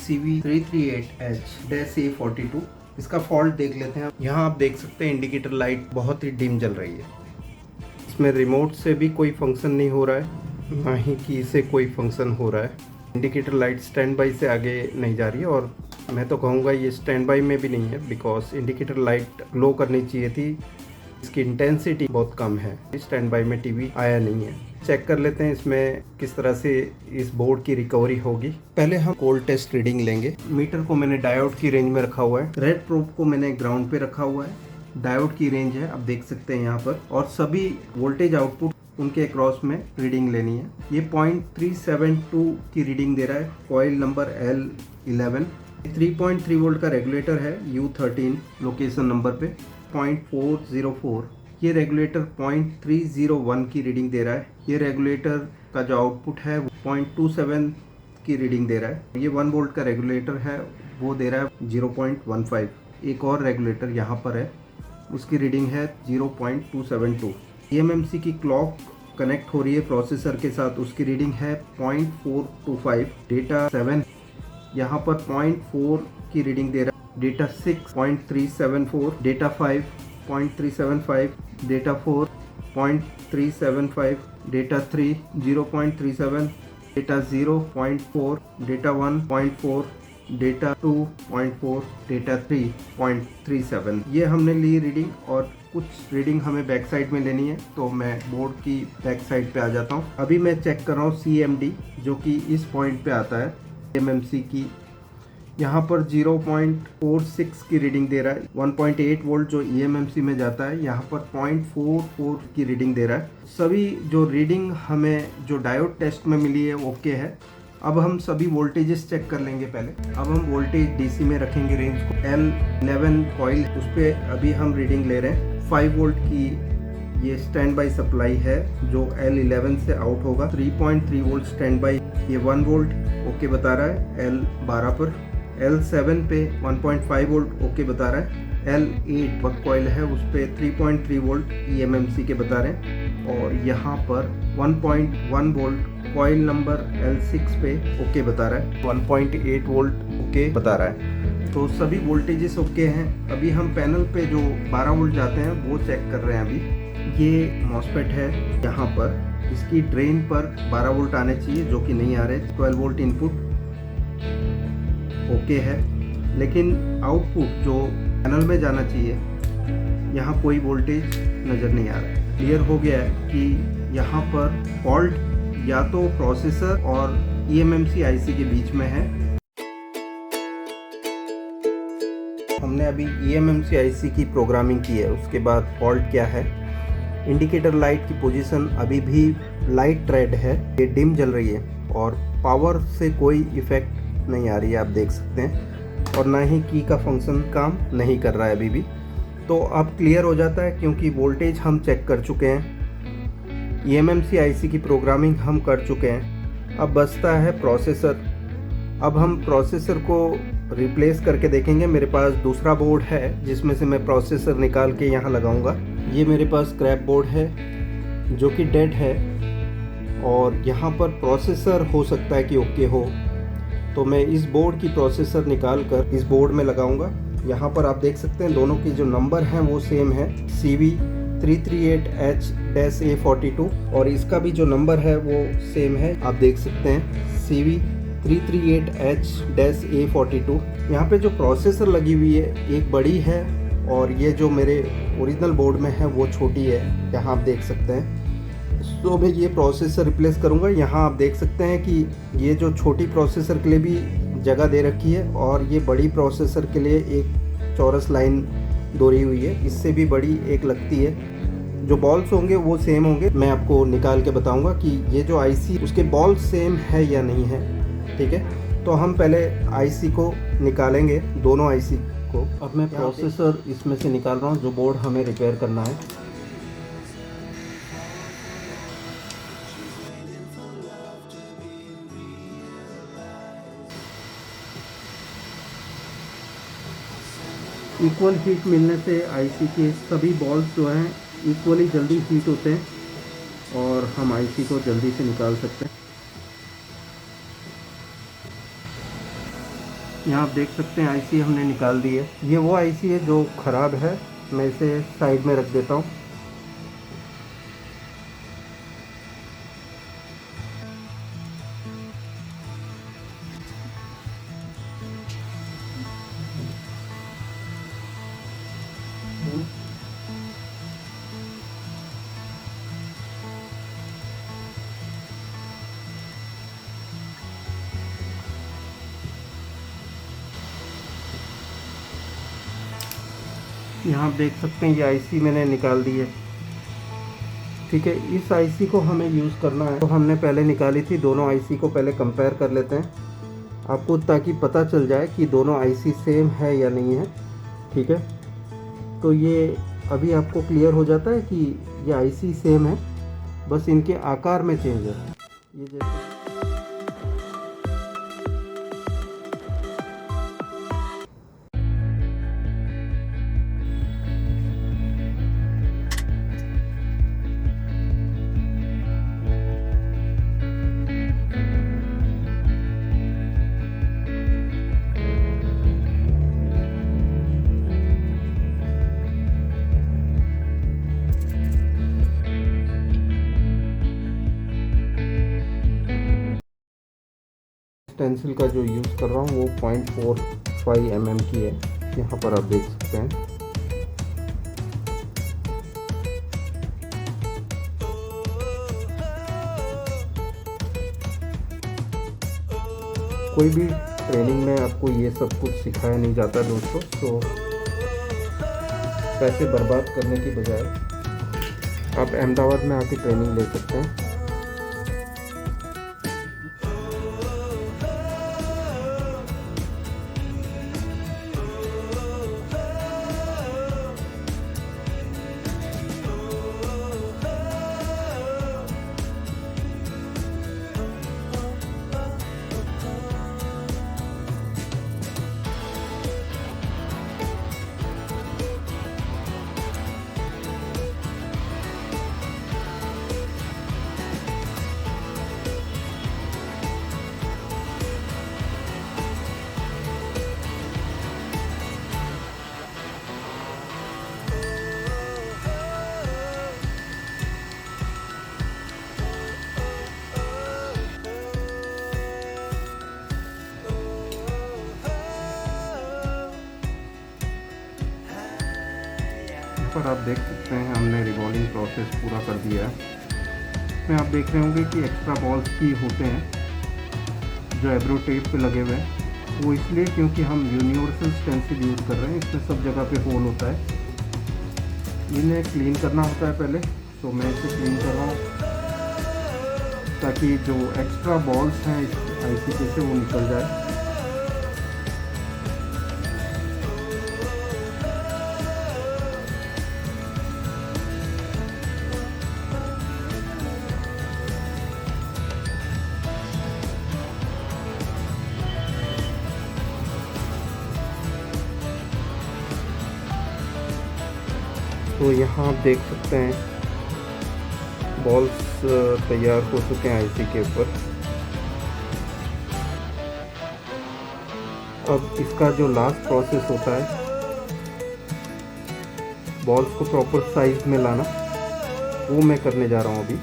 CV338H-A42। इसका फॉल्ट देख लेते हैं। यहाँ आप देख सकते हैं इंडिकेटर लाइट बहुत ही डिम जल रही है। इसमें रिमोट से भी कोई फंक्शन नहीं हो रहा है, ना ही की से कोई फंक्शन हो रहा है। इंडिकेटर लाइट स्टैंड बाई से आगे नहीं जा रही है, और मैं तो कहूँगा ये स्टैंड बाई में भी नहीं है, बिकॉज इंडिकेटर लाइट ग्लो करनी चाहिए थी। इसकी इंटेंसिटी बहुत कम है, स्टैंड बाई में टीवी आया नहीं है। चेक कर लेते हैं इसमें किस तरह से इस बोर्ड की रिकवरी होगी। पहले हम कोल्ड टेस्ट रीडिंग लेंगे। मीटर को मैंने डायोड की रेंज में रखा हुआ है, रेड प्रोब को मैंने ग्राउंड पे रखा हुआ है। डायोड की रेंज है, आप देख सकते हैं यहाँ पर, और सभी वोल्टेज आउटपुट उनके अक्रॉस में रीडिंग लेनी है। ये 0.372 की रीडिंग दे रहा है कॉइल नंबर L11। 3.3 वोल्ट का रेगुलेटर है U13 लोकेशन नंबर पे। 0.404 ये रेगुलेटर 0.301 की रीडिंग दे रहा है। ये रेगुलेटर का जो आउटपुट है 0.27 की रीडिंग दे रहा है। ये 1 वोल्ट का रेगुलेटर है, वो दे रहा है 0.15। एक और रेगुलेटर यहाँ पर है, उसकी रीडिंग है 0.272। eMMC की क्लॉक कनेक्ट हो रही है प्रोसेसर के साथ, उसकी रीडिंग है 0.425। डेटा 7 यहाँ पर 0.4 की रीडिंग दे रहा है। Data 6 0.374, data 5 0.375, data 4 0.375, data 3 0.37, data 0.4, data 1.4, data 2.4, data 3.37। ये हमने ली रीडिंग, और कुछ रीडिंग हमें बैक साइड में लेनी है, तो मैं बोर्ड की बैक साइड पे आ जाता हूँ। अभी मैं चेक कर रहा हूँ CMD, जो कि इस पॉइंट पे आता है eMMC की। यहाँ पर 0.46 की रीडिंग दे रहा है। 1.8 वोल्ट जो eMMC में जाता है, यहाँ पर 0.44 की रीडिंग दे रहा है। सभी जो रीडिंग हमें जो डायोड टेस्ट में मिली है ओके है। अब हम सभी वोल्टेजेस चेक कर लेंगे पहले। अब हम वोल्टेज DC में रखेंगे रेंज को। L11 कॉइल, उस पर अभी हम रीडिंग ले रहे हैं। 5 वोल्ट की ये स्टैंड बाई सप्लाई है जो L11 से आउट होगा। 3.3 वोल्ट स्टैंड बाई, ये 1 वोल्ट ओके बता रहा है L12 पर। L7 पे 1.5 वोल्ट ओके बता रहा है। L8 बक कॉइल है, उस पे 3.3 वोल्ट eMMC के बता रहे हैं, और यहाँ पर 1.1 वोल्ट कॉइल नंबर L6 पे ओके बता रहा है। 1.8 वोल्ट ओके बता रहा है। तो सभी वोल्टेजेस ओके हैं। अभी हम पैनल पे जो 12 वोल्ट जाते हैं वो चेक कर रहे हैं। अभी ये मॉसफेट है, यहाँ पर इसकी ड्रेन पर 12 वोल्ट आने चाहिए, जो कि नहीं आ रहे। 12 वोल्ट इनपुट ओके है, लेकिन आउटपुट जो पैनल में जाना चाहिए, यहाँ कोई वोल्टेज नज़र नहीं आ रहा है। क्लियर हो गया है कि यहाँ पर फॉल्ट या तो प्रोसेसर और eMMC IC के बीच में है। हमने अभी eMMC IC की प्रोग्रामिंग की है, उसके बाद फॉल्ट क्या है। इंडिकेटर लाइट की पोजीशन अभी भी लाइट रेड है, ये डिम जल रही है, और पावर से कोई इफेक्ट नहीं आ रही है, आप देख सकते हैं, और ना ही की का फंक्शन काम नहीं कर रहा है अभी भी। तो अब क्लियर हो जाता है, क्योंकि वोल्टेज हम चेक कर चुके हैं, eMMC IC की प्रोग्रामिंग हम कर चुके हैं। अब बचता है प्रोसेसर। अब हम प्रोसेसर को रिप्लेस करके देखेंगे। मेरे पास दूसरा बोर्ड है जिसमें से मैं प्रोसेसर निकाल के यहाँ लगाऊंगा। ये मेरे पास स्क्रैप बोर्ड है जो कि डेड है, और यहाँ पर प्रोसेसर हो सकता है कि ओके हो, तो मैं इस बोर्ड की प्रोसेसर निकाल कर इस बोर्ड में लगाऊंगा। यहाँ पर आप देख सकते हैं दोनों की जो नंबर हैं वो सेम है, CV338H-A42, और इसका भी जो नंबर है वो सेम है, आप देख सकते हैं CV338H-A42। यहाँ पे जो प्रोसेसर लगी हुई है एक बड़ी है, और ये जो मेरे ओरिजिनल बोर्ड में है वो छोटी है, यहाँ आप देख सकते हैं। तो मैं ये प्रोसेसर रिप्लेस करूँगा। यहाँ आप देख सकते हैं कि ये जो छोटी प्रोसेसर के लिए भी जगह दे रखी है, और ये बड़ी प्रोसेसर के लिए एक चौरस लाइन दोहरी हुई है, इससे भी बड़ी एक लगती है। जो बॉल्स होंगे वो सेम होंगे, मैं आपको निकाल के बताऊंगा कि ये जो IC उसके बॉल सेम है या नहीं है, ठीक है। तो हम पहले IC को निकालेंगे, दोनों IC को। अब मैं प्रोसेसर इसमें से निकाल रहा हूँ जो बोर्ड हमें रिपेयर करना है। इक्वल हीट मिलने से IC के सभी बॉल्स जो हैं इक्वली जल्दी हीट होते हैं, और हम IC को जल्दी से निकाल सकते हैं। यहाँ आप देख सकते हैं आईसी हमने निकाल दी है। ये वो आईसी है जो ख़राब है, मैं इसे साइड में रख देता हूँ। यहाँ आप देख सकते हैं ये आईसी मैंने निकाल दी है। ठीक है, इस आईसी को हमें यूज़ करना है। तो हमने पहले निकाली थी, दोनों आईसी को पहले कंपेयर कर लेते हैं आपको, ताकि पता चल जाए कि दोनों आईसी सेम है या नहीं है। ठीक है, तो ये अभी आपको क्लियर हो जाता है कि ये आईसी सेम है, बस इनके आकार में चेंज है। ये जैसे पेंसिल का जो यूज़ कर रहा हूँ वो 0.45 mm की है। यहाँ पर आप देख सकते हैं। कोई भी ट्रेनिंग में आपको ये सब कुछ सिखाया नहीं जाता दोस्तों, तो पैसे बर्बाद करने की बजाय आप अहमदाबाद में आके ट्रेनिंग ले सकते हैं। पर आप देख सकते हैं हमने रिवॉल्विंग प्रोसेस पूरा कर दिया है। इसमें आप देख रहे होंगे कि एक्स्ट्रा बॉल्स भी होते हैं जो एब्रो टेप पे लगे हुए हैं। वो इसलिए क्योंकि हम यूनिवर्सल स्टेंसिल यूज़ कर रहे हैं, इसमें सब जगह पे होल होता है। इन्हें क्लीन करना होता है पहले, तो मैं इसे क्लीन कर रहा हूँ ताकि जो एक्स्ट्रा बॉल्स हैं इस आईसी पे से वो निकल जाए। तो यहाँ आप देख सकते हैं बॉल्स तैयार हो चुके हैं आईसी के ऊपर। अब इसका जो लास्ट प्रोसेस होता है बॉल्स को प्रॉपर साइज में लाना, वो मैं करने जा रहा हूँ अभी।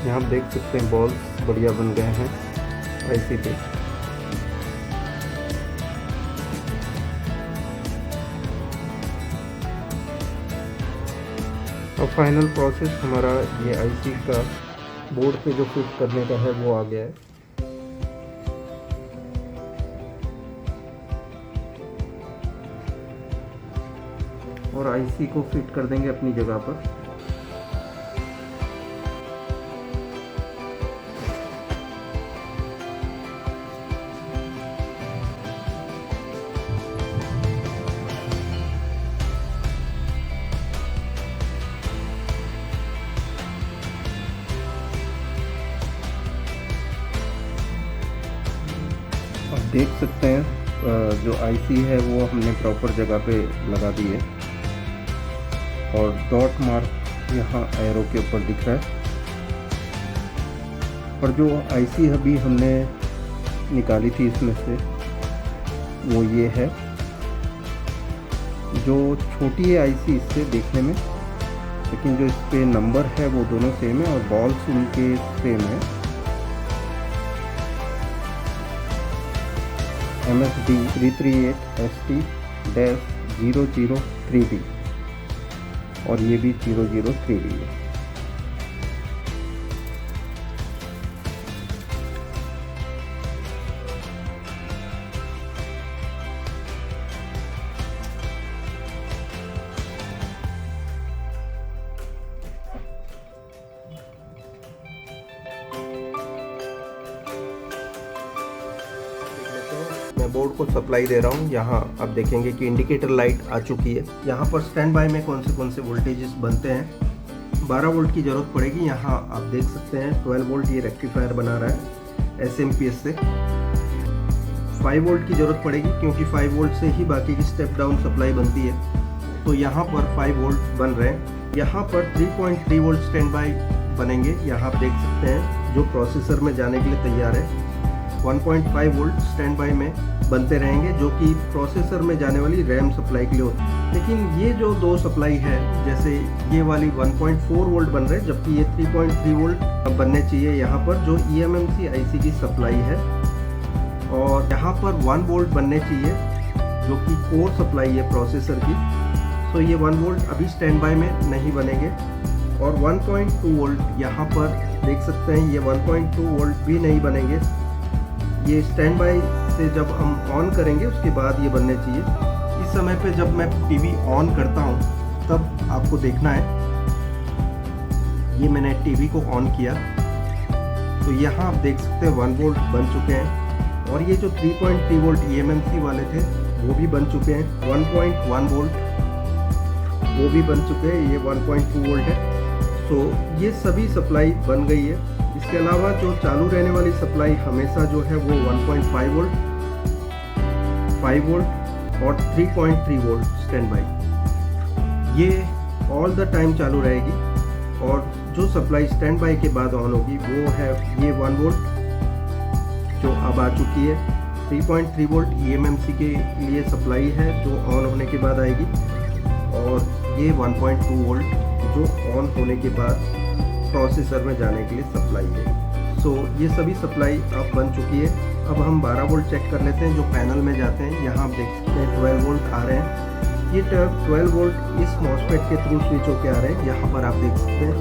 यहाँ आप देख सकते हैं बॉल्स बढ़िया बन गए हैं आईसी पे। और फाइनल प्रोसेस हमारा ये आईसी का बोर्ड पे जो फिट करने का है वो आ गया है। और आईसी को फिट कर देंगे अपनी जगह पर। देख सकते हैं जो आईसी है वो हमने प्रॉपर जगह पे लगा दी है और डॉट मार्क यहाँ एरो के ऊपर दिख रहा है। और जो आईसी अभी हमने निकाली थी इसमें से वो ये है, जो छोटी है आईसी इससे देखने में, लेकिन जो इस पे नंबर है वो दोनों सेम है और बॉल्स उनके सेम है। MSD 338ST-003B और ये भी 003B है। मैं बोर्ड को सप्लाई दे रहा हूँ। यहाँ आप देखेंगे कि इंडिकेटर लाइट आ चुकी है। यहाँ पर स्टैंड बाय में कौन से वोल्टेजेस बनते हैं। 12 वोल्ट की ज़रूरत पड़ेगी। यहाँ आप देख सकते हैं 12 वोल्ट ये रेक्टिफायर बना रहा है SMPS से। 5 वोल्ट की ज़रूरत पड़ेगी क्योंकि 5 वोल्ट से ही बाकी की स्टेप डाउन सप्लाई बनती है। तो यहाँ पर 5 वोल्ट बन रहे हैं। यहाँ पर 3.3 वोल्ट स्टैंड बाय बनेंगे। यहाँ आप देख सकते हैं जो प्रोसेसर में जाने के लिए तैयार है। 1.5 वोल्ट स्टैंड बाय में बनते रहेंगे जो कि प्रोसेसर में जाने वाली रैम सप्लाई के लिए होती है। लेकिन ये जो दो सप्लाई है, जैसे ये वाली 1.4 वोल्ट बन रहे हैं जबकि ये 3.3 वोल्ट बनने चाहिए यहाँ पर, जो eMMC IC की सप्लाई है। और यहाँ पर 1 वोल्ट बनने चाहिए जो कि कोर सप्लाई है प्रोसेसर की। सो ये 1 वोल्ट अभी स्टैंड बाय में नहीं बनेंगे। और 1.2 वोल्ट यहाँ पर देख सकते हैं, ये 1.2 वोल्ट भी नहीं बनेंगे। ये स्टैंड बाय से जब हम ऑन करेंगे उसके बाद ये बनने चाहिए। इस समय पे जब मैं टीवी ऑन करता हूँ तब आपको देखना है, ये मैंने टीवी को ऑन किया तो यहाँ आप देख सकते हैं 1 वोल्ट बन चुके हैं। और ये जो 3.3 वोल्ट eMMC वाले थे वो भी बन चुके हैं। 1.1 वोल्ट वो भी बन चुके हैं। ये 1.2 वोल्ट है। सो ये सभी सप्लाई बन गई है। इसके अलावा जो चालू रहने वाली सप्लाई हमेशा जो है वो 1.5 वोल्ट, 5 वोल्ट और 3.3 वोल्ट स्टैंड बाय, ये ऑल द टाइम चालू रहेगी। और जो सप्लाई स्टैंड बाय के बाद ऑन होगी वो है ये 1 वोल्ट जो अब आ चुकी है। 3.3 वोल्ट eMMC के लिए सप्लाई है जो ऑन होने के बाद आएगी। और ये 1.2 वोल्ट जो ऑन होने के बाद प्रोसेसर में जाने के लिए सप्लाई है। सो ये सभी सप्लाई अब बन चुकी है। अब हम 12 वोल्ट चेक कर लेते हैं जो पैनल में जाते हैं। यहाँ आप देख सकते हैं 12 वोल्ट आ रहे हैं। ये 12 वोल्ट इस मॉसफेट के थ्रू स्विच होके आ रहे हैं। यहाँ पर आप देख सकते हैं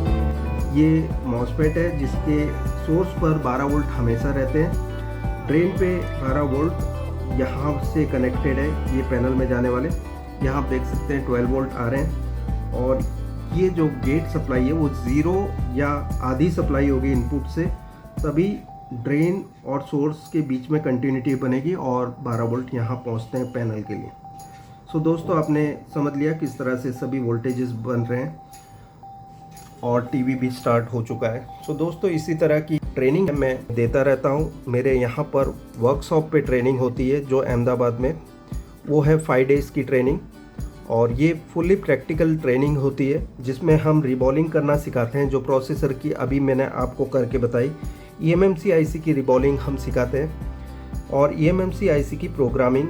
ये मॉसफेट है जिसके सोर्स पर 12 वोल्ट हमेशा रहते हैं। ड्रेन पे 12 वोल्ट यहाँ से कनेक्टेड है ये पैनल में जाने वाले। यहाँ आप देख सकते हैं 12 वोल्ट आ रहे हैं। और ये जो गेट सप्लाई है वो 0 या आधी सप्लाई होगी इनपुट से, तभी ड्रेन और सोर्स के बीच में कंटिन्यूटी बनेगी और 12 वोल्ट यहाँ पहुँचते हैं पैनल के लिए। सो दोस्तों आपने समझ लिया किस तरह से सभी वोल्टेजेस बन रहे हैं और टीवी भी स्टार्ट हो चुका है। सो दोस्तों इसी तरह की ट्रेनिंग मैं देता रहता हूँ। मेरे यहाँ पर वर्कशॉप पे ट्रेनिंग होती है जो अहमदाबाद में, वो है 5 डेज़ की ट्रेनिंग। और ये फुल्ली प्रैक्टिकल ट्रेनिंग होती है जिसमें हम रिबॉलिंग करना सिखाते हैं, जो प्रोसेसर की अभी मैंने आपको करके बताई। eMMC IC की रिबॉलिंग हम सिखाते हैं और eMMC IC की प्रोग्रामिंग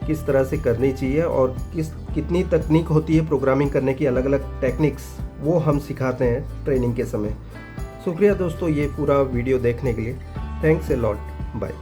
किस तरह से करनी चाहिए और कितनी तकनीक होती है प्रोग्रामिंग करने की, अलग अलग टेक्निक्स, वो हम सिखाते हैं ट्रेनिंग के समय। शुक्रिया दोस्तों ये पूरा वीडियो देखने के लिए। Thanks a lot. बाय।